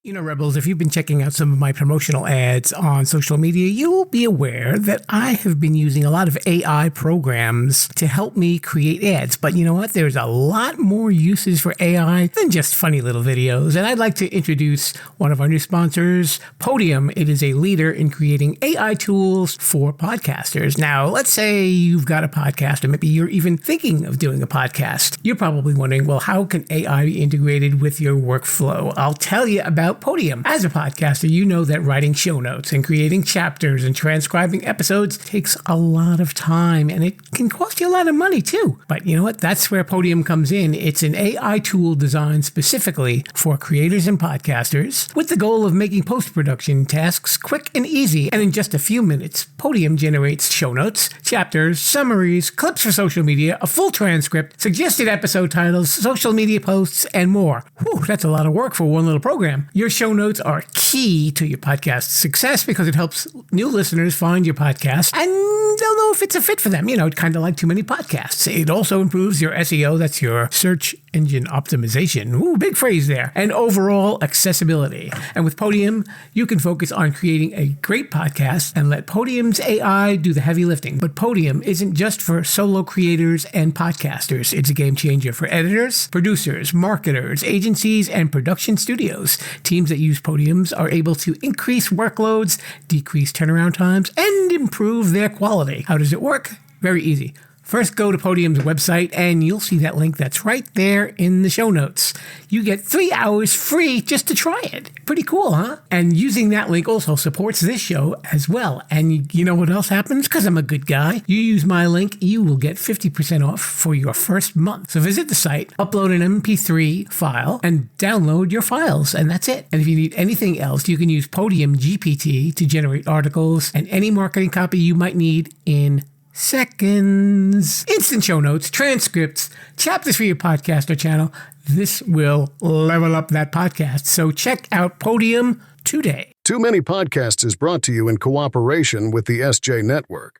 You know, Rebels, if you've been checking out some of my promotional ads on social media, you'll be aware that I have been using a lot of AI programs to help me create ads. But you know what? There's a lot more uses for AI than just funny little videos. And I'd like to introduce one of our new sponsors, Podium. It is a leader in creating AI tools for podcasters. Now, let's say you've got a podcast, or maybe you're even thinking of doing a podcast. You're probably wondering, well, how can AI be integrated with your workflow? I'll tell you about Podium. As a podcaster, you know that writing show notes and creating chapters and transcribing episodes takes a lot of time, and it can cost you a lot of money too. But you know what? That's where Podium comes in. It's an AI tool designed specifically for creators and podcasters with the goal of making post-production tasks quick and easy. And in just a few minutes, Podium generates show notes, chapters, summaries, clips for social media, a full transcript, suggested episode titles, social media posts, and more. Whew, that's a lot of work for one little program. Your show notes are key to your podcast's success because it helps new listeners find your podcast and they'll know if it's a fit for them. You know, kind of like Too Many Podcasts. It also improves your SEO, that's your search engine optimization. Ooh, big phrase there. And overall accessibility. And with Podium, you can focus on creating a great podcast and let Podium's AI do the heavy lifting. But Podium isn't just for solo creators and podcasters. It's a game changer for editors, producers, marketers, agencies, and production studios. Teams that use Podiums are able to increase workloads, decrease turnaround times, and improve their quality. How does it work? Very easy. First, go to Podium's website, and you'll see that link that's right there in the show notes. You get 3 hours free just to try it. Pretty cool, huh? And using that link also supports this show as well. And you know what else happens? Because I'm a good guy. You use my link, you will get 50% off for your first month. So visit the site, upload an MP3 file, and download your files, and that's it. And if you need anything else, you can use Podium GPT to generate articles and any marketing copy you might need in seconds. Instant show notes, transcripts, chapters for your podcast or channel. This will level up that podcast. So check out Podium today. Too Many Podcasts is brought to you in cooperation with the SJ Network.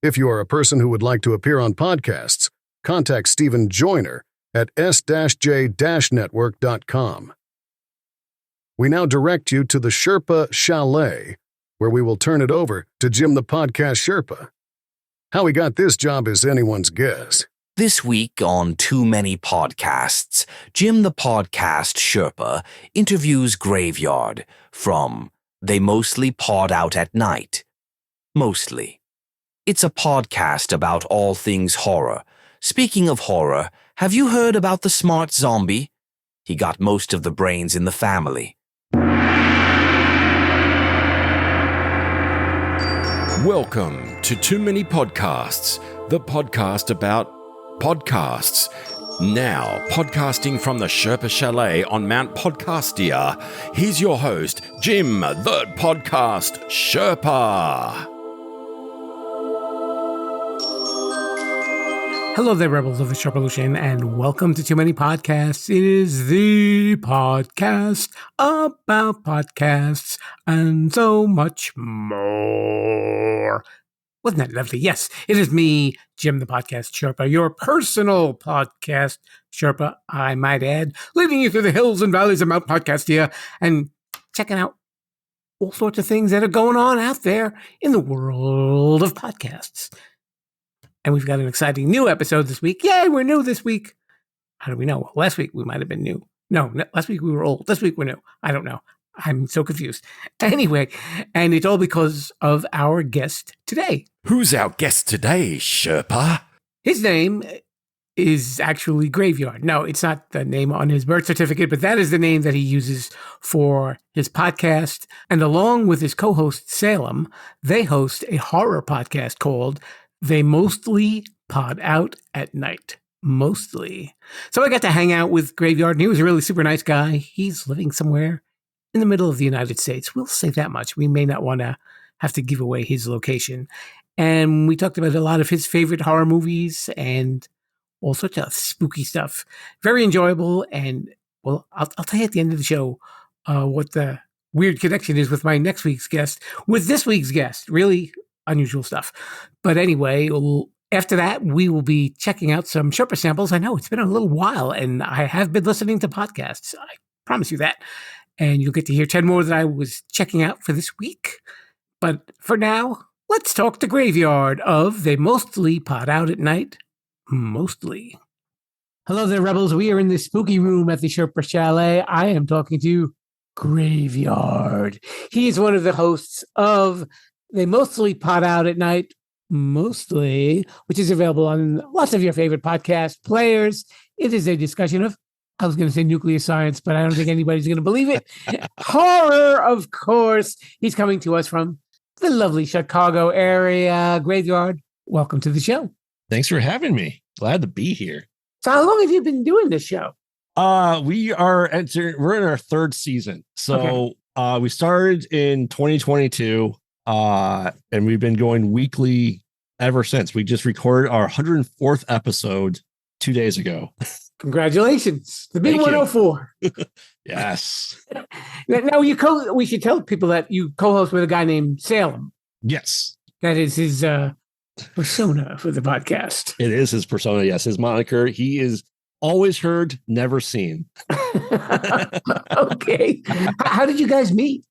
If you are a person who would like to appear on podcasts, contact Stephen Joyner at s-j-network.com. We now direct you to the Sherpa Chalet, where we will turn it over to Jim the Podcast Sherpa. How he got this job is anyone's guess. This week on Too Many Podcasts, Jim the Podcast Sherpa interviews Graveyard from They Mostly Pod Out at Night. Mostly. It's a podcast about all things horror. Speaking of horror, have you heard about the smart zombie? He got most of the brains in the family. Welcome to Too Many Podcasts, the podcast about podcasts. Now, podcasting from the Sherpa Chalet on Mount Podcastia, here's your host, Jim the Podcast Sherpa. Hello there, Rebels of the Sherpolution, and welcome to Too Many Podcasts. It is the podcast about podcasts and so much more. Wasn't that lovely? Yes, it is me, Jim the Podcast Sherpa, your personal podcast Sherpa, I might add, leading you through the hills and valleys of Mount Podcastia and checking out all sorts of things that are going on out there in the world of podcasts. And we've got an exciting new episode this week. Yay, we're new this week. How do we know? Last week we might have been new. No, last week we were old. This week we're new. I don't know. I'm so confused. Anyway, and it's all because of our guest today. Who's our guest today, Sherpa? His name is actually Graveyard. No, it's not the name on his birth certificate, but that is the name that he uses for his podcast. And along with his co-host Salem, they host a horror podcast called They Mostly Pod Out at Night. Mostly. So I got to hang out with Graveyard, and he was a really super nice guy. He's living somewhere in the middle of the United States. We'll say that much. We may not want to have to give away his location. And we talked about a lot of his favorite horror movies and all sorts of spooky stuff. Very enjoyable. And, well, I'll tell you at the end of the show what the weird connection is with my next week's guest. With this week's guest, really unusual stuff. But anyway, after that, we will be checking out some Sherpa Samples. I know it's been a little while, and I have been listening to podcasts. I promise you that. and you'll get to hear 10 more that I was checking out for this week. But for now, let's talk the graveyard of They Mostly Pod Out at Night. Mostly. Hello there, Rebels. We are in the spooky room at the Sherpa Chalet. I am talking to Graveyard. He is one of the hosts of They Mostly Pod Out at Night, Mostly, which is available on lots of your favorite podcast players. It is a discussion of, I was going to say nuclear science, but I don't think anybody's going to believe it. Horror, of course. He's coming to us from the lovely Chicago area. Graveyard, welcome to the show. Thanks for having me. Glad to be here. So how long have you been doing this show? We're in our third season. So we started in 2022. And we've been going weekly ever since. We just recorded our 104th episode 2 days ago. Congratulations. The big 104. Yes. Now we should tell people that you co-host with a guy named Salem. Yes. That is his persona for the podcast. It is his persona. Yes. His moniker. He is always heard, never seen. Okay. How did you guys meet?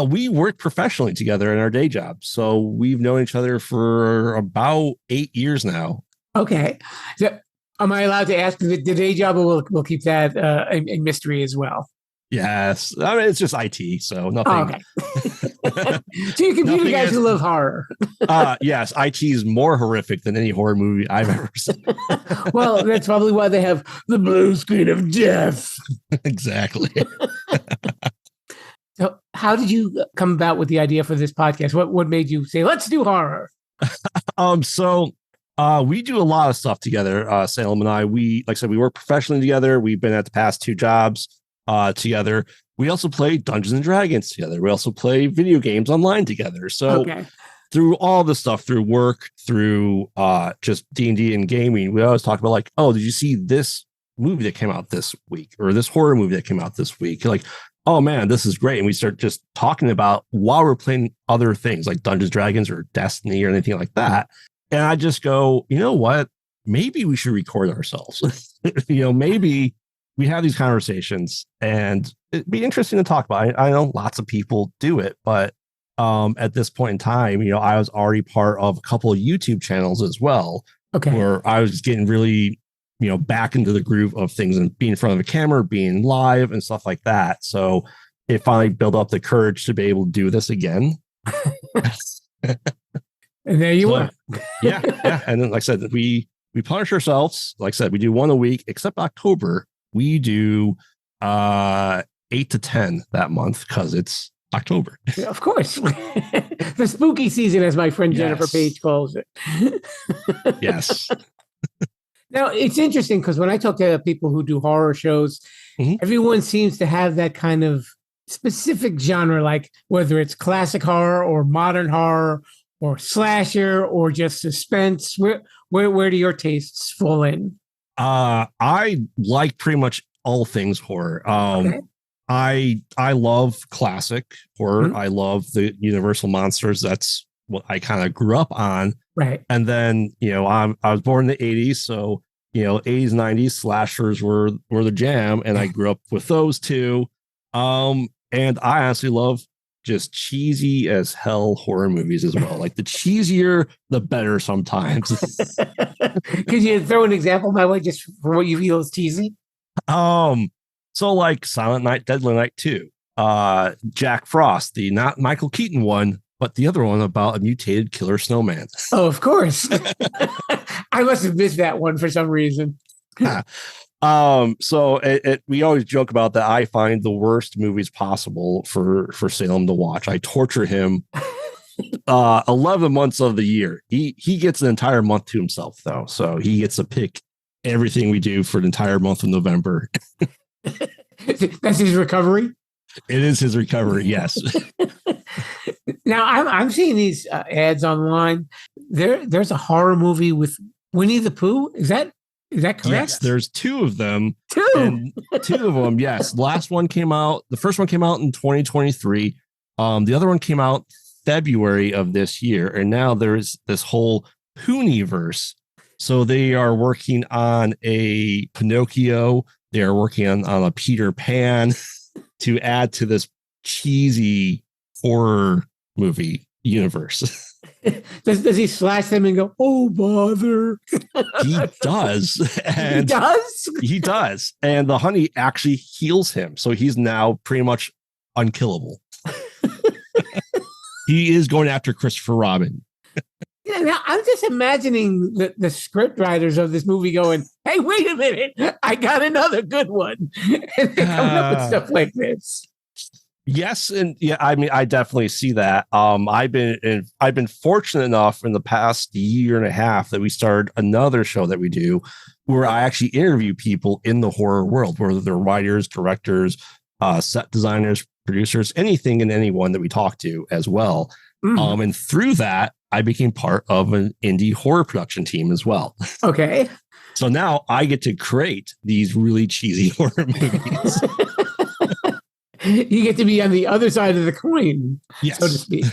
We work professionally together in our day job. So we've known each other for about 8 years now. Okay. So, am I allowed to ask the day job, or we'll keep that a mystery as well? Yes. I mean, it's just IT. So nothing. Okay. So you computer guys who love horror. Yes. IT is more horrific than any horror movie I've ever seen. Well, that's probably why they have the blue screen of death. Exactly. So how did you come about with the idea for this podcast? What made you say, let's do horror? So we do a lot of stuff together. Salem and I, like I said, we work professionally together. We've been at the past 2 jobs together. We also play Dungeons and Dragons together. We also play video games online together. So through all the stuff, through work, through just D&D and gaming, we always talk about like, oh, did you see this movie that came out this week, or this horror movie that came out this week? Like, oh man, this is great. And we start just talking about while we're playing other things like Dungeons, Dragons or Destiny or anything like that. And I just go, you know what? Maybe we should record ourselves. Maybe we have these conversations and it'd be interesting to talk about. I know lots of people do it, but at this point in time, I was already part of a couple of YouTube channels as well, where I was getting really, back into the groove of things and being in front of a camera, being live and stuff like that. So it finally built up the courage to be able to do this again. And there you are. Yeah. And then, like I said, we punish ourselves. Like I said, we do 1 a week, except October. We do 8 to 10 that month because it's October. Of course. The spooky season, as my friend Jennifer Page calls it. Yes. Now, it's interesting because when I talk to people who do horror shows, everyone seems to have that kind of specific genre, like whether it's classic horror or modern horror or slasher or just suspense. Where do your tastes fall in? I like pretty much all things horror. I love classic horror. I love the Universal monsters. That's what I kind of grew up on. Right. And then, I was born in the 80s. So, 80s, 90s slashers were the jam. And I grew up with those two. And I honestly love just cheesy as hell horror movies as well. Like the cheesier, the better sometimes. Could you throw an example, by the way, just for what you feel is cheesy? So like Silent Night, Deadly Night 2, Jack Frost, the not Michael Keaton one, but the other one about a mutated killer snowman. Oh, of course. I must have missed that one for some reason. So we always joke about that. I find the worst movies possible for Salem to watch. I torture him 11 months of the year. He gets an entire month to himself, though. So he gets to pick everything we do for the entire month of November. That's his recovery? It is his recovery, yes. Now, I'm seeing these ads online. There's a horror movie with Winnie the Pooh. Is that correct? Yes, there's 2 of them. 2? And 2 of them, yes. The first one came out in 2023. The other one came out February of this year. And now there's this whole Pooniverse. So they are working on a Pinocchio. They are working on a Peter Pan. to add to this cheesy horror movie universe. Does he slash them and go, oh, bother? He does. And he does? He does. And the honey actually heals him. So he's now pretty much unkillable. He is going after Christopher Robin. Yeah, now I'm just imagining the script writers of this movie going, hey, wait a minute. I got another good one. And they're coming up with stuff like this. Yes, and yeah, I mean, I definitely see that. I've been fortunate enough in the past year and a half that we started another show that we do where I actually interview people in the horror world, whether they're writers, directors, set designers, producers, anything and anyone that we talk to as well. Mm. And through that, I became part of an indie horror production team as well. Okay. So now I get to create these really cheesy horror movies. You get to be on the other side of the coin, yes, so to speak.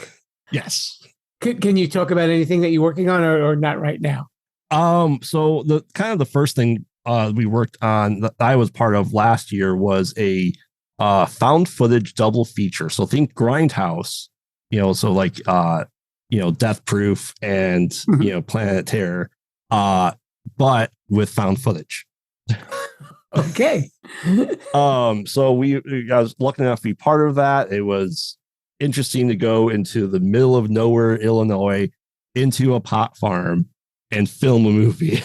Yes. Can you talk about anything that you're working on or not right now? So the first thing we worked on that I was part of last year was a found footage double feature. So think Grindhouse, so like Death Proof and Planet Terror, but with found footage. Okay. So I was lucky enough to be part of that. It was interesting to go into the middle of nowhere, Illinois, into a pot farm and film a movie.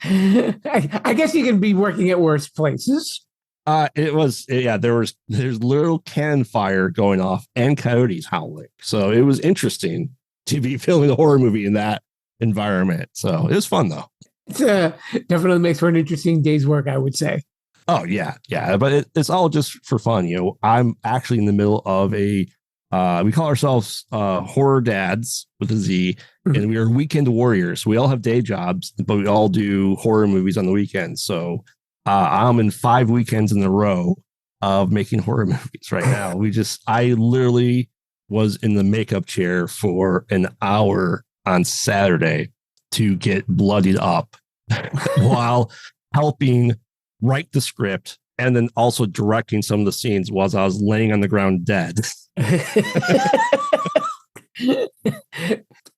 I guess you can be working at worse places. There's little cannon fire going off and coyotes howling. So it was interesting to be filming a horror movie in that environment. So it was fun though. It definitely makes for an interesting day's work, I would say. Oh yeah. But it's all just for fun. I'm actually in the middle of we call ourselves horror dads with a Z, and we are weekend warriors. We all have day jobs, but we all do horror movies on the weekends. So I'm in 5 weekends in a row of making horror movies right now. I literally was in the makeup chair for an hour on Saturday to get bloodied up while helping write the script and then also directing some of the scenes while I was laying on the ground dead.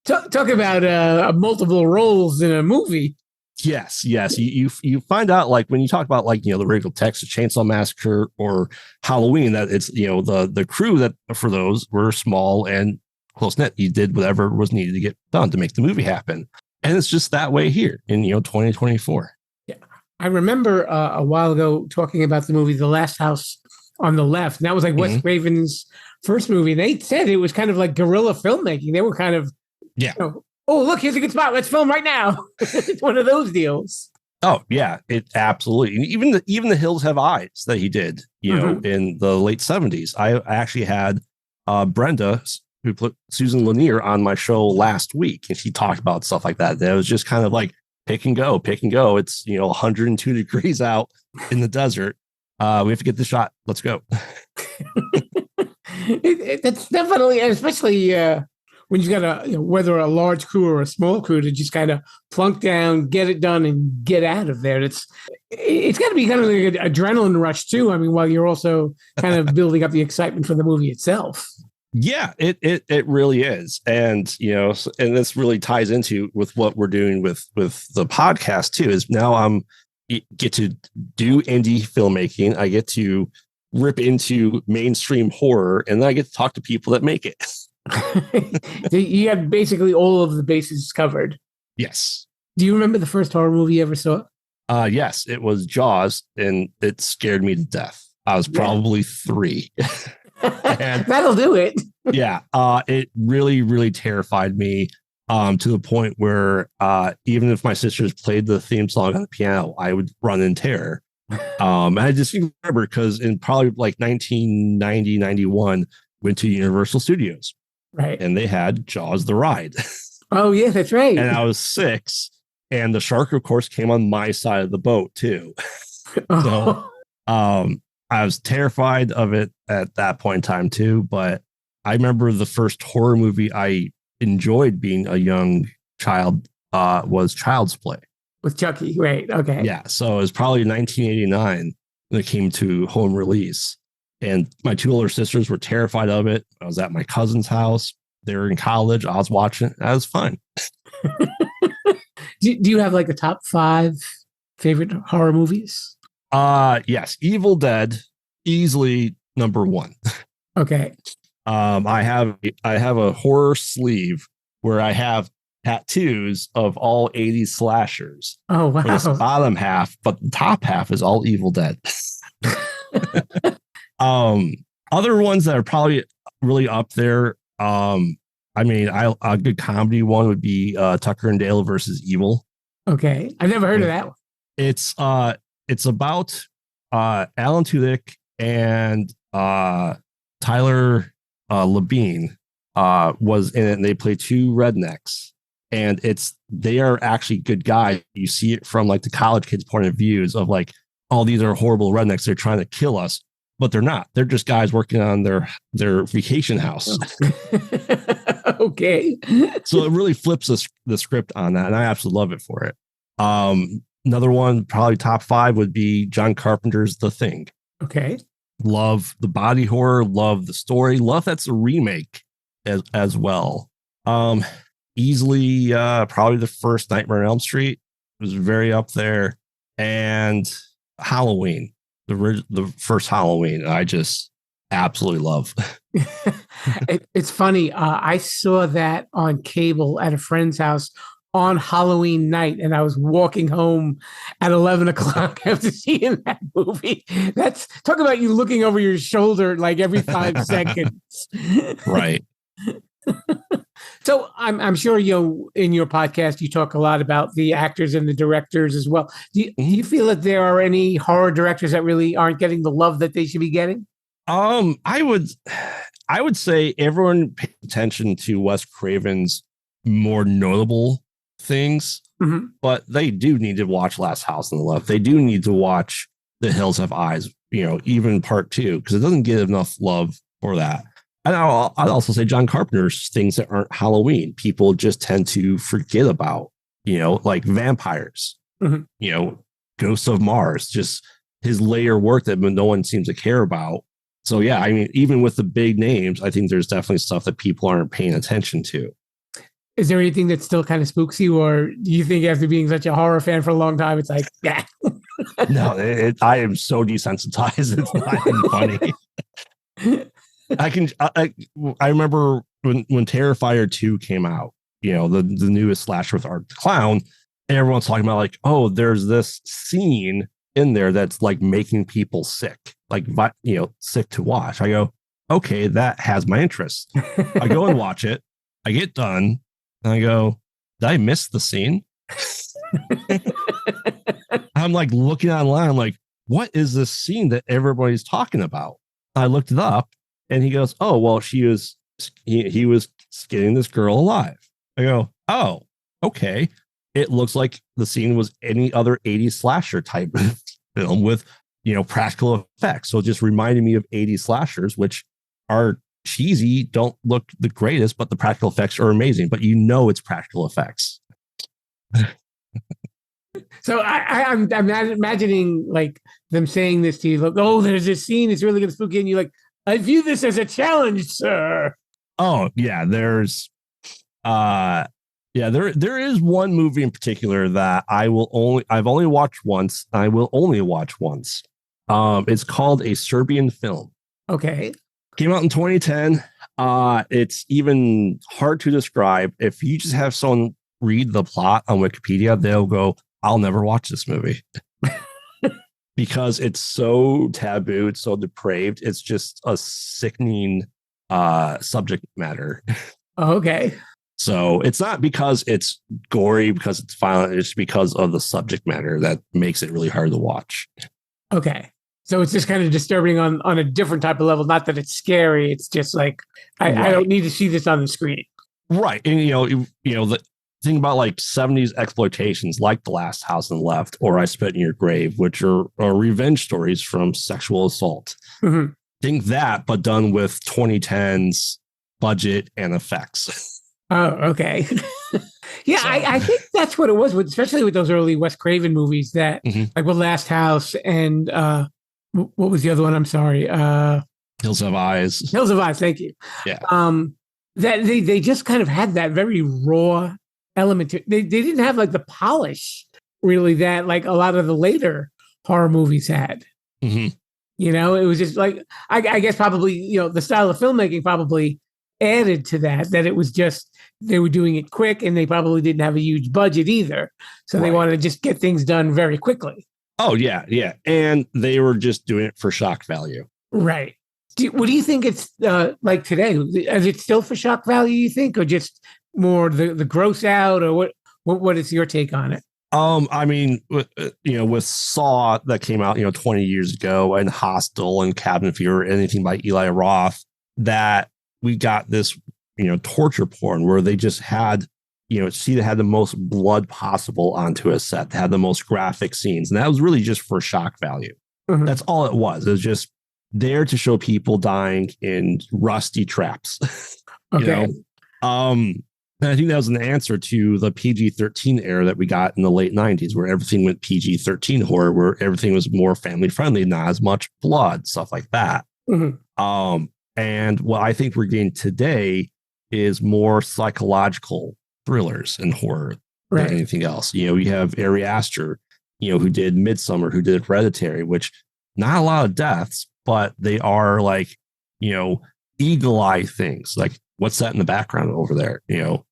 Talk about multiple roles in a movie. Yes. You find out, like when you talk about the original Texas Chainsaw Massacre or Halloween, that it's the crew that for those were small and close knit. You did whatever was needed to get done to make the movie happen. And it's just that way here in 2024. Yeah, I remember a while ago talking about the movie The Last House on the Left. And that was like Wes Craven's first movie. They said it was kind of like guerrilla filmmaking. They were kind of, oh, look, here's a good spot. Let's film right now. It's one of those deals. Oh, yeah, it absolutely. Even the Hills Have Eyes that he did, in the late 70s. I actually had Brenda, who put Susan Lanier on my show last week, and she talked about stuff like that. That was just kind of like pick and go. It's 102 degrees out in the desert. We have to get the shot. Let's go. That's definitely, especially when you've got whether a large crew or a small crew, to just kind of plunk down, get it done, and get out of there. It's got to be kind of like an adrenaline rush too. I mean, while you're also kind of building up the excitement for the movie itself. Yeah, it really is. And, and this really ties into with what we're doing with the podcast too, is now get to do indie filmmaking. I get to rip into mainstream horror, and then I get to talk to people that make it. You have basically all of the bases covered. Yes. Do you remember the first horror movie you ever saw? Yes, it was Jaws, and it scared me to death. I was probably 3. And that'll do it. Yeah, it really, really terrified me to the point where even if my sisters played the theme song on the piano, I would run in terror. I just remember because in probably like 1990, 91, went to Universal Studios. Right. And they had Jaws the Ride. Oh, yeah, that's right. And I was 6. And the shark, of course, came on my side of the boat, too. So I was terrified of it at that point in time, too. But I remember the first horror movie I enjoyed being a young child was Child's Play. With Chucky, right. Okay. Yeah. So it was probably 1989. when it came to home release. And my two older sisters were terrified of it. I was at my cousin's house. They were in college. I was watching it. That was fun. Do you have like a top 5 favorite horror movies? Yes. Evil Dead, easily number 1. Okay. I have a horror sleeve where I have tattoos of all 80s slashers. Oh, wow. For this bottom half, but the top half is all Evil Dead. Other ones that are probably really up there. I mean, a good comedy one would be Tucker and Dale versus Evil. Okay, I've never heard of that one. It's about Alan Tudyk and Tyler Labine was in it, and they play two rednecks, and they are actually good guys. You see it from like the college kids' point of views of like, oh, these are horrible rednecks. They're trying to kill us, but they're not. They're just guys working on their vacation house. Okay. So it really flips the script on that, and I absolutely love it for it. Another one, probably top 5, would be John Carpenter's The Thing. Okay. Love the body horror, love the story, love that's a remake as well. Easily probably the first Nightmare on Elm Street was very up there, and Halloween, the first Halloween, I just absolutely love. It's funny. I saw that on cable at a friend's house on Halloween night, and I was walking home at 11 o'clock after seeing that movie. That's talk about you looking over your shoulder like every 5 seconds. Right. So I'm sure in your podcast you talk a lot about the actors and the directors as well. Do you feel that there are any horror directors that really aren't getting the love that they should be getting? I would say everyone pay attention to Wes Craven's more notable things, mm-hmm. but they do need to watch Last House on the Left. They do need to watch The Hills Have Eyes, even part 2, because it doesn't get enough love for that. And I'd also say John Carpenter's things that aren't Halloween, people just tend to forget about, like vampires, mm-hmm. Ghosts of Mars, just his layer work that no one seems to care about. So, yeah, I mean, even with the big names, I think there's definitely stuff that people aren't paying attention to. Is there anything that still kind of spooks you, or do you think after being such a horror fan for a long time, it's like, yeah? No, I am so desensitized. It's not even funny. I remember when Terrifier 2 came out, the newest slasher with Art the Clown, everyone's talking about like, oh, there's this scene in there that's like making people sick, like, sick to watch. I go, okay, that has my interest. I go and watch it. I get done. And I go, did I miss the scene? I'm like looking online. I'm like, what is this scene that everybody's talking about? I looked it up, and he goes, oh, well, he was skinning this girl alive. I go, oh, okay. It looks like the scene was any other 80s slasher type of film with, practical effects. So it just reminded me of 80s slashers, which are cheesy, don't look the greatest, but the practical effects are amazing. But it's practical effects. So I'm imagining like them saying this to you, like, oh, there's this scene, it's really going to spook you, and you're like, I view this as a challenge, sir. Oh yeah, there is one movie in particular that I've only watched once. I will only watch once. It's called A Serbian Film. Okay. Came out in 2010. It's even hard to describe. If you just have someone read the plot on Wikipedia, they'll go, I'll never watch this movie. Because it's so taboo, it's so depraved. It's just a sickening subject matter. Okay. So it's not because it's gory, because it's violent. It's because of the subject matter that makes it really hard to watch. Okay. So it's just kind of disturbing on a different type of level. Not that it's scary. It's just like, I don't need to see this on the screen. Right. And, the thing about like 70s exploitations like The Last House on the Left or I Spit in Your Grave, which are revenge stories from sexual assault. Mm-hmm. Think that, but done with 2010s budget and effects. Oh, okay. Yeah, so. I think that's what it was, especially with those early Wes Craven movies that, mm-hmm. like with Last House and What was the other one? I'm sorry. Hills Have Eyes. Hills of Eyes. Thank you. Yeah. That they just kind of had that very raw element to. They didn't have like the polish really that like a lot of the later horror movies had. Mm-hmm. You know, it was just like I guess probably the style of filmmaking probably added to that it was just they were doing it quick and they probably didn't have a huge budget either, so they wanted to just get things done very quickly. Oh yeah, and they were just doing it for shock value. Right. What do you think it's like today? Is it still for shock value, you think, or just more the gross out, or what is your take on it? I mean, with Saw that came out, 20 years ago, and Hostel and Cabin Fever, anything by Eli Roth, that we got this, torture porn where they just had, that had the most blood possible onto a set, had the most graphic scenes. And that was really just for shock value. Mm-hmm. That's all it was. It was just there to show people dying in rusty traps. Okay. And I think that was an answer to the PG-13 era that we got in the late 90s, where everything went PG-13 horror, where everything was more family friendly, not as much blood, stuff like that. Mm-hmm. And what I think we're getting today is more psychological thrillers and horror than anything else. You have Ari Aster, who did Midsummer, who did Hereditary, which not a lot of deaths, but they are like, eagle eye things. Like, what's that in the background over there? You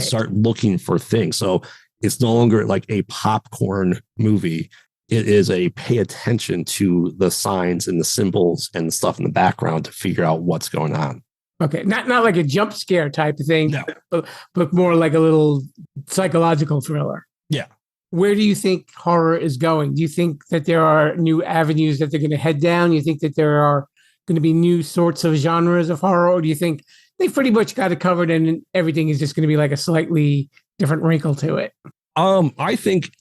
start looking for things. So it's no longer like a popcorn movie. It is a pay attention to the signs and the symbols and the stuff in the background to figure out what's going on. Okay. Not like a jump scare type of thing, no. but more like a little psychological thriller. Yeah. Where do you think horror is going? Do you think that there are new avenues that they're going to head down? You think that there are going to be new sorts of genres of horror? Or do you think they pretty much got it covered and everything is just going to be like a slightly different wrinkle to it? I think,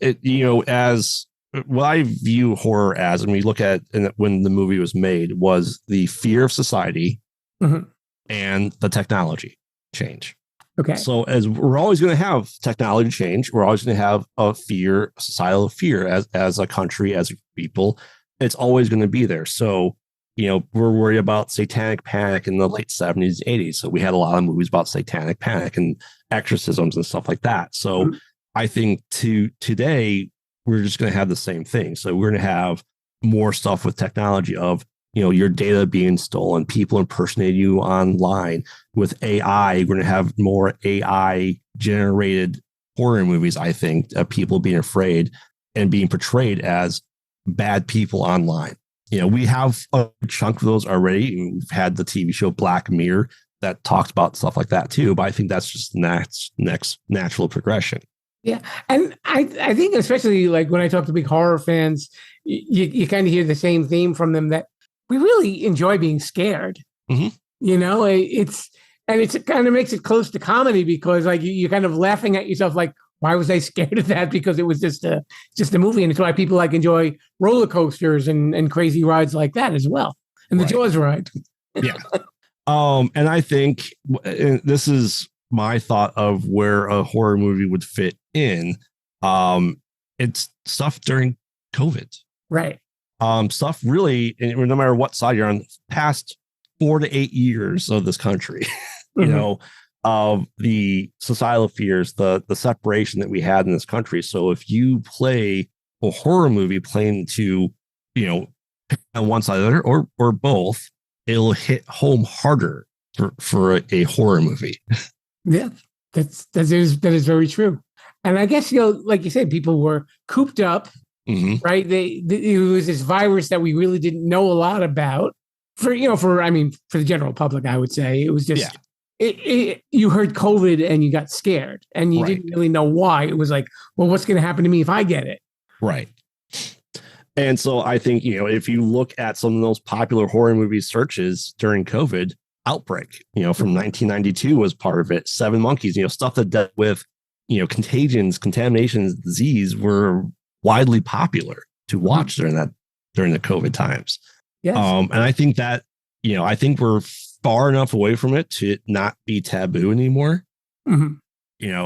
as what I view horror as, and we look at when the movie was made, was the fear of society and the technology change. Okay. So as we're always going to have technology change, we're always going to have a societal fear as a country, as people. It's always going to be there. So, we're worried about satanic panic in the late 70s, 80s. So we had a lot of movies about satanic panic and exorcisms and stuff like that. So I think today, we're just going to have the same thing. So we're going to have more stuff with technology of, your data being stolen, people impersonating you online. With AI, we're going to have more AI generated horror movies, I think, of people being afraid and being portrayed as bad people online. We have a chunk of those already. We've had the TV show Black Mirror that talks about stuff like that too. But I think that's just the next natural progression. Yeah. And I think especially like when I talk to big horror fans, you kind of hear the same theme from them, that we really enjoy being scared. Mm-hmm. It kind of makes it close to comedy because like you're kind of laughing at yourself like, why was I scared of that? Because it was just a movie. And it's why people like enjoy roller coasters and crazy rides like that as well. And the Jaws ride. Yeah. And I think this is my thought of where a horror movie would fit in. It's stuff during COVID. Right. Stuff really, no matter what side you're on, past 4 to 8 years of this country, of the societal fears, the separation that we had in this country. So if you play a horror movie playing to, on one side of the other or both, it'll hit home harder for a horror movie. Yeah, that is very true. And I guess, like you said, people were cooped up, right? It was this virus that we really didn't know a lot about for the general public, I would say. It was just, you heard COVID and you got scared and you didn't really know why. It was like, well, what's going to happen to me if I get it? Right. And so I think, if you look at some of those popular horror movie searches during COVID, Outbreak, from 1992 was part of it. Seven Monkeys, stuff that dealt with, contagions, contaminations, disease were widely popular to watch during the COVID times. Yes. And I think that, I think we're far enough away from it to not be taboo anymore.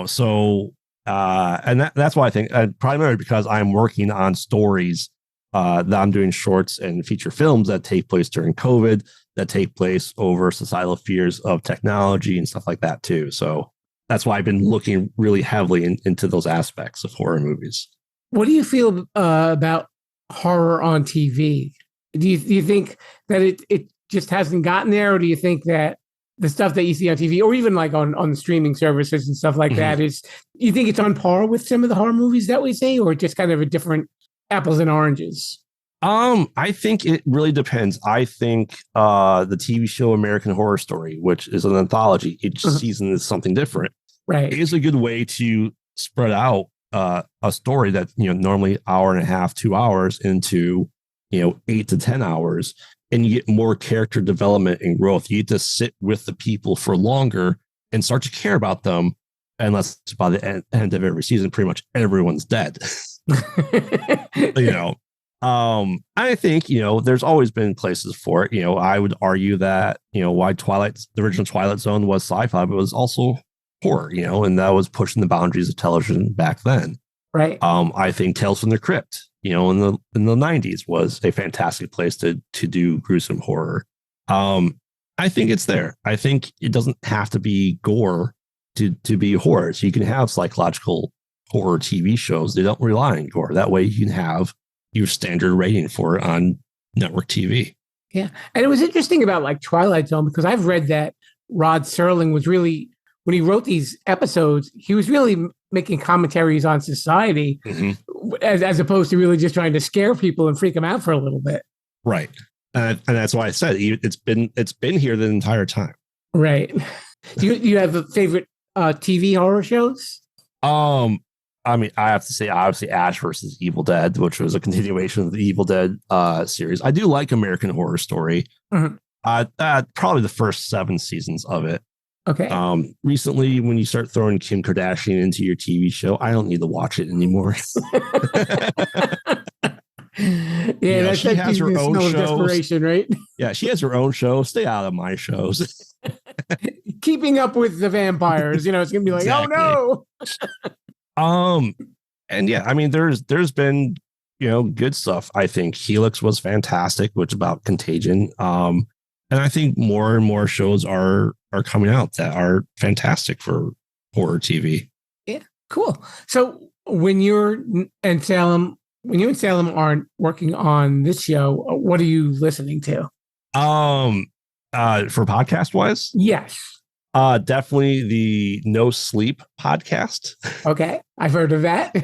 So, and that's why I think primarily because I'm working on stories that I'm doing shorts and feature films that take place during COVID, that take place over societal fears of technology and stuff like that too. So that's why I've been looking really heavily into those aspects of horror movies. What do you feel about horror on TV? Do you think that it just hasn't gotten there, or do you think that the stuff that you see on TV, or even like on the streaming services and stuff like that, you think it's on par with some of the horror movies that we see, or just kind of a different apples and oranges? I think it really depends. I think the TV show American Horror Story, which is an anthology, each season is something different. Right. It is a good way to spread out a story that, normally hour and a half, 2 hours into, 8 to 10 hours, and you get more character development and growth. You get to sit with the people for longer and start to care about them. Unless by the end of every season, pretty much everyone's dead. I think, there's always been places for it. I would argue that, why the original Twilight Zone was sci-fi, but it was also horror, and that was pushing the boundaries of television back then. Right. I think Tales from the Crypt, in the 90s was a fantastic place to do gruesome horror. I think it's there. I think it doesn't have to be gore to be horror. So you can have psychological horror TV shows. They don't rely on gore. That way you can have your standard rating for it on network TV. Yeah. And it was interesting about like Twilight Zone, because I've read that Rod Serling was really, when he wrote these episodes, he was really making commentaries on society as opposed to really just trying to scare people and freak them out for a little bit. Right. And that's why I said it's been here the entire time. Right. Do you have a favorite TV horror shows? I mean, I have to say, obviously, Ash versus Evil Dead, which was a continuation of the Evil Dead series. I do like American Horror Story. Probably the first 7 seasons of it. Okay. Recently, when you start throwing Kim Kardashian into your TV show, I don't need to watch it anymore. Yeah, she has her own shows. Desperation, right? Yeah, she has her own show. Stay out of my shows. Keeping up with the vampires, it's gonna be like, exactly. Oh no. And yeah, I mean, there's been good stuff. I think Helix was fantastic, which is about contagion. And I think more and more shows are coming out that are fantastic for horror TV. Yeah, cool. So when you and Salem aren't working on this show, what are you listening to? For podcast wise? Yes. Definitely the NoSleep Podcast. Okay, I've heard of that.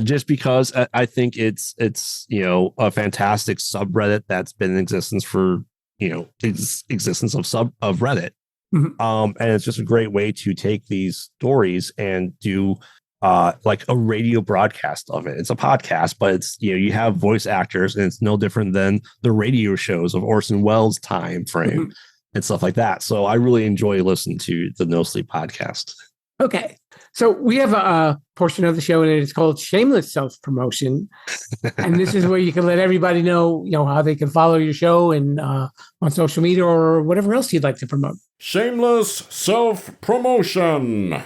Just because I think it's a fantastic subreddit that's been in existence for existence of Reddit. And it's just a great way to take these stories and do like a radio broadcast of it. It's a podcast, but it's you have voice actors, and it's no different than the radio shows of Orson Welles' time frame and stuff like that. So I really enjoy listening to the NoSleep Podcast. Okay. So we have a portion of the show, and it's called Shameless Self-Promotion. And this is where you can let everybody know, how they can follow your show and on social media or whatever else you'd like to promote. Shameless Self-Promotion.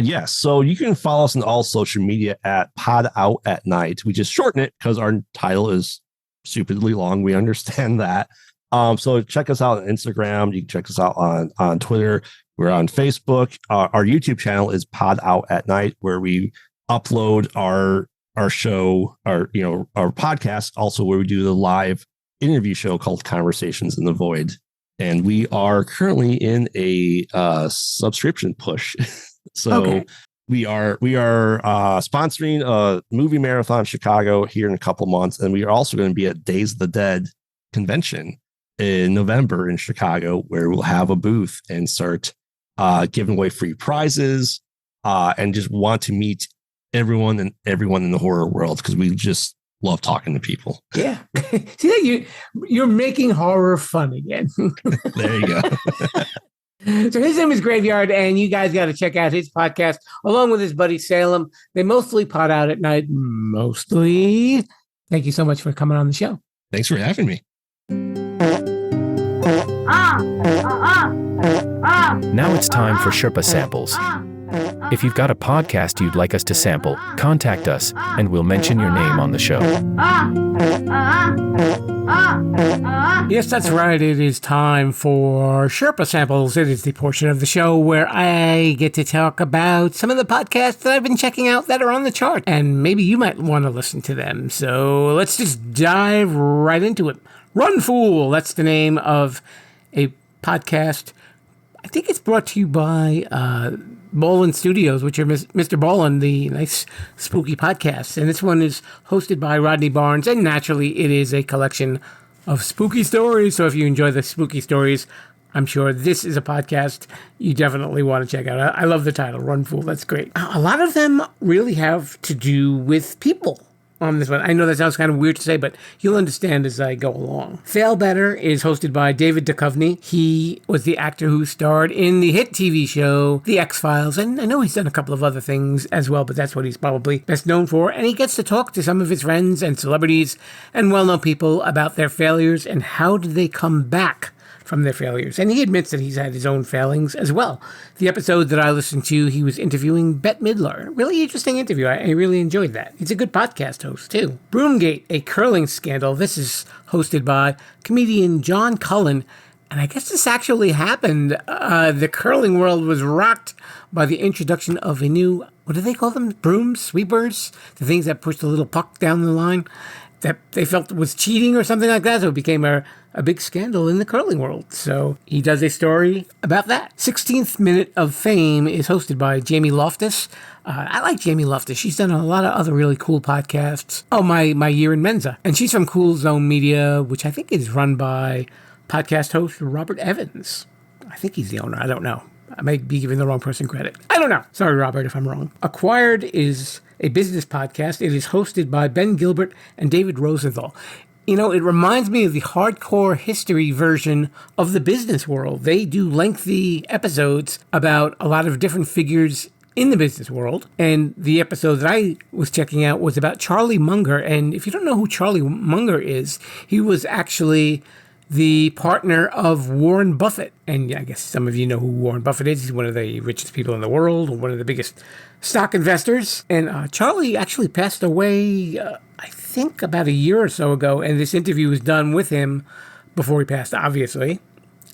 Yes. So you can follow us on all social media at Pod Out at Night. We just shorten it because our title is stupidly long. We understand that. So check us out on Instagram. You can check us out on Twitter. We're on Facebook. Our YouTube channel is Pod Out at Night, where we upload our show, our podcast, also where we do the live interview show called Conversations in the Void. And we are currently in a subscription push. So okay. we are sponsoring a movie marathon in Chicago here in a couple months, and we are also going to be at Days of the Dead convention in November in Chicago, where we'll have a booth and start giving away free prizes, and just want to meet everyone in the horror world, because we just love talking to people. Yeah. See, you're making horror fun again. There you go. So his name is Graveyard, and you guys got to check out his podcast along with his buddy Salem. They mostly pod out at night. Mostly. Thank you so much for coming on the show. Thanks for having me. Now it's time for Sherpa Samples. If you've got a podcast you'd like us to sample, contact us and we'll mention your name on the show. Yes, that's right. It is time for Sherpa Samples. It is the portion of the show where I get to talk about some of the podcasts that I've been checking out that are on the chart, and maybe you might want to listen to them. So let's just dive right into it. Run Fool, that's the name of a podcast. I think it's brought to you by Bolin Studios, which are Mr. Bolin, the nice spooky podcast. And this one is hosted by Rodney Barnes, and naturally it is a collection of spooky stories. So if you enjoy the spooky stories, I'm sure this is a podcast you definitely want to check out. I love the title, Run Fool. That's great. A lot of them really have to do with people on this one. I know that sounds kind of weird to say, but you'll understand as I go along. Fail Better is hosted by David Duchovny. He was the actor who starred in the hit TV show The X-Files, and I know he's done a couple of other things as well, but that's what he's probably best known for. And he gets to talk to some of his friends and celebrities and well-known people about their failures and how did they come back from their failures. And he admits that he's had his own failings as well. The episode that I listened to, he was interviewing Bette Midler. Really interesting interview. I really enjoyed that. He's a good podcast host, too. Broomgate, a curling scandal. This is hosted by comedian John Cullen. And I guess this actually happened. The curling world was rocked by the introduction of a new, what do they call them? Brooms? Sweepers? The things that push the little puck down the line that they felt was cheating or something like that. So it became a big scandal in the curling world. So he does a story about that. 16th Minute of Fame is hosted by Jamie Loftus. I like Jamie Loftus. She's done a lot of other really cool podcasts. Oh, My Year in Mensa. And she's from Cool Zone Media, which I think is run by podcast host Robert Evans. I think he's the owner. I don't know. I might be giving the wrong person credit. I don't know. Sorry, Robert, if I'm wrong. Acquired is a business podcast. It is hosted by Ben Gilbert and David Rosenthal. You know, it reminds me of the hardcore history version of the business world. They do lengthy episodes about a lot of different figures in the business world. And the episode that I was checking out was about Charlie Munger. And if you don't know who Charlie Munger is, he was actually the partner of Warren Buffett. And I guess some of you know who Warren Buffett is. He's one of the richest people in the world, one of the biggest stock investors. And Charlie actually passed away, I think about a year or so ago. And this interview was done with him before he passed, obviously.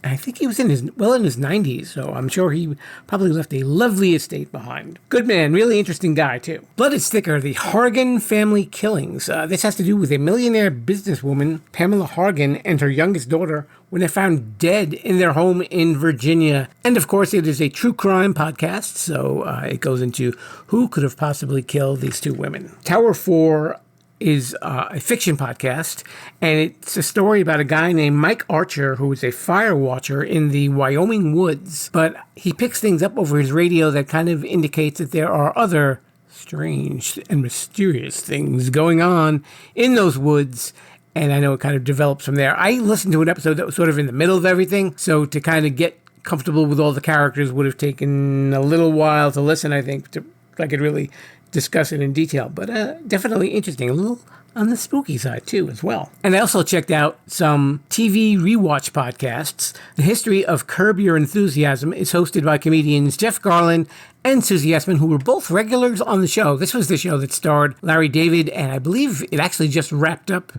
I think he was in his 90s, so I'm sure he probably left a lovely estate behind. Good man, really interesting guy, too. Blood is Thicker, the Hargan family killings. This has to do with a millionaire businesswoman, Pamela Hargan, and her youngest daughter when they're found dead in their home in Virginia. And, of course, it is a true crime podcast, so it goes into who could have possibly killed these two women. Tower 4 is a fiction podcast, and it's a story about a guy named Mike Archer who is a fire watcher in the Wyoming woods, but he picks things up over his radio that kind of indicates that there are other strange and mysterious things going on in those woods, and I know it kind of develops from there. I listened to an episode that was sort of in the middle of everything, so to kind of get comfortable with all the characters would have taken a little while to listen, I think, to I could really discuss it in detail, but definitely interesting. A little on the spooky side, too, as well. And I also checked out some TV rewatch podcasts. The History of Curb Your Enthusiasm is hosted by comedians Jeff Garlin and Susie Essman, who were both regulars on the show. This was the show that starred Larry David, and I believe it actually just wrapped up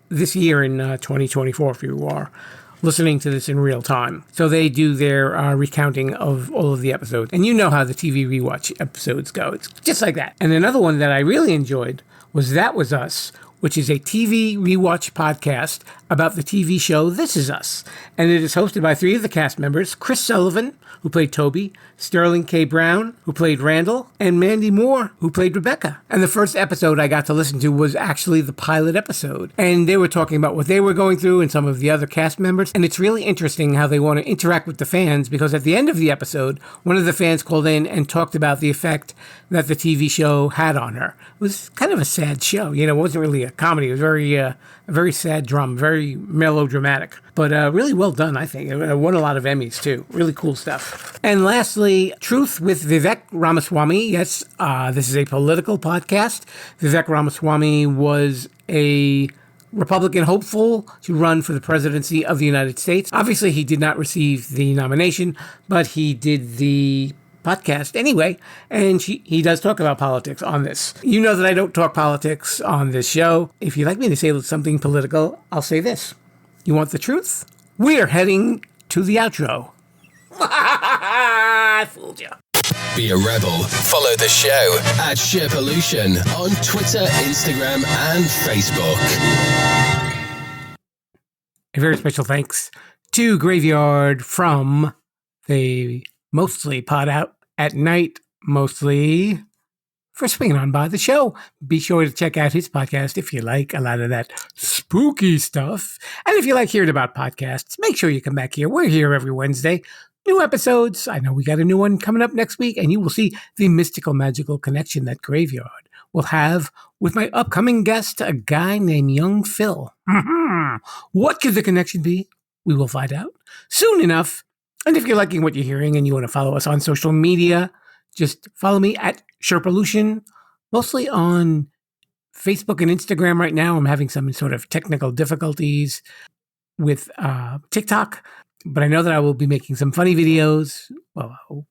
this year in 2024, if you are listening to this in real time. So they do their recounting of all of the episodes. And you know how the TV rewatch episodes go. It's just like that. And another one that I really enjoyed was That Was Us, which is a TV rewatch podcast about the TV show This Is Us. And it is hosted by three of the cast members, Chris Sullivan, who played Toby, Sterling K. Brown, who played Randall, and Mandy Moore, who played Rebecca. And the first episode I got to listen to was actually the pilot episode. And they were talking about what they were going through and some of the other cast members. And it's really interesting how they want to interact with the fans, because at the end of the episode, one of the fans called in and talked about the effect that the TV show had on her. It was kind of a sad show. You know, it wasn't really a comedy. It was a very sad drama, very melodramatic, but really well done, I think. It won a lot of Emmys, too. Really cool stuff. And lastly, Truth with Vivek Ramaswamy. Yes, this is a political podcast. Vivek Ramaswamy was a Republican hopeful to run for the presidency of the United States. Obviously, he did not receive the nomination, but he did the podcast anyway, and he does talk about politics on this. You know that I don't talk politics on this show. If you'd like me to say something political, I'll say this. You want the truth? We're heading to the outro. I fooled you. Be a rebel. Follow the show at Sherpolution on Twitter, Instagram, and Facebook. A very special thanks to Graveyard from the Mostly Pod Out at Night, mostly for swinging on by the show. Be sure to check out his podcast if you like a lot of that spooky stuff. And if you like hearing about podcasts, make sure you come back here. We're here every Wednesday. New episodes. I know we got a new one coming up next week, and you will see the mystical, magical connection that Graveyard will have with my upcoming guest, a guy named Young Phil. What could the connection be? We will find out soon enough. And if you're liking what you're hearing and you want to follow us on social media, just follow me at Sherpolution, mostly on Facebook and Instagram right now. I'm having some sort of technical difficulties with TikTok, but I know that I will be making some funny videos. Well, what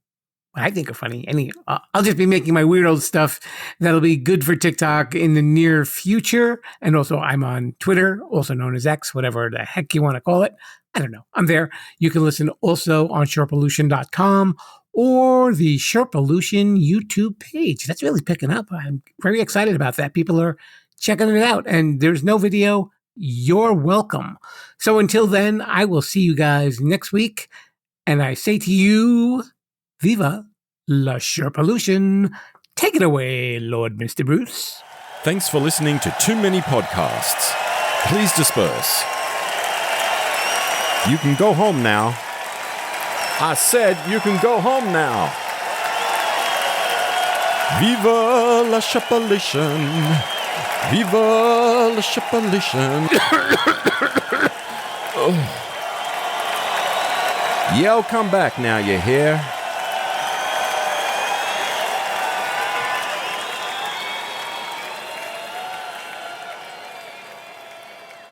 I think are funny. I'll just be making my weird old stuff that'll be good for TikTok in the near future. And also I'm on Twitter, also known as X, whatever the heck you want to call it. I don't know. I'm there. You can listen also on Sherpolution.com or the Sherpolution YouTube page. That's really picking up. I'm very excited about that. People are checking it out, and there's no video. You're welcome. So until then, I will see you guys next week. And I say to you, Viva la Sherpolution. Take it away, Lord Mr. Bruce. Thanks for listening to Too Many Podcasts. Please disperse. You can go home now. I said you can go home now. Viva la Sherpolution. Viva la Sherpolution. Oh. Yo, come back now, you hear?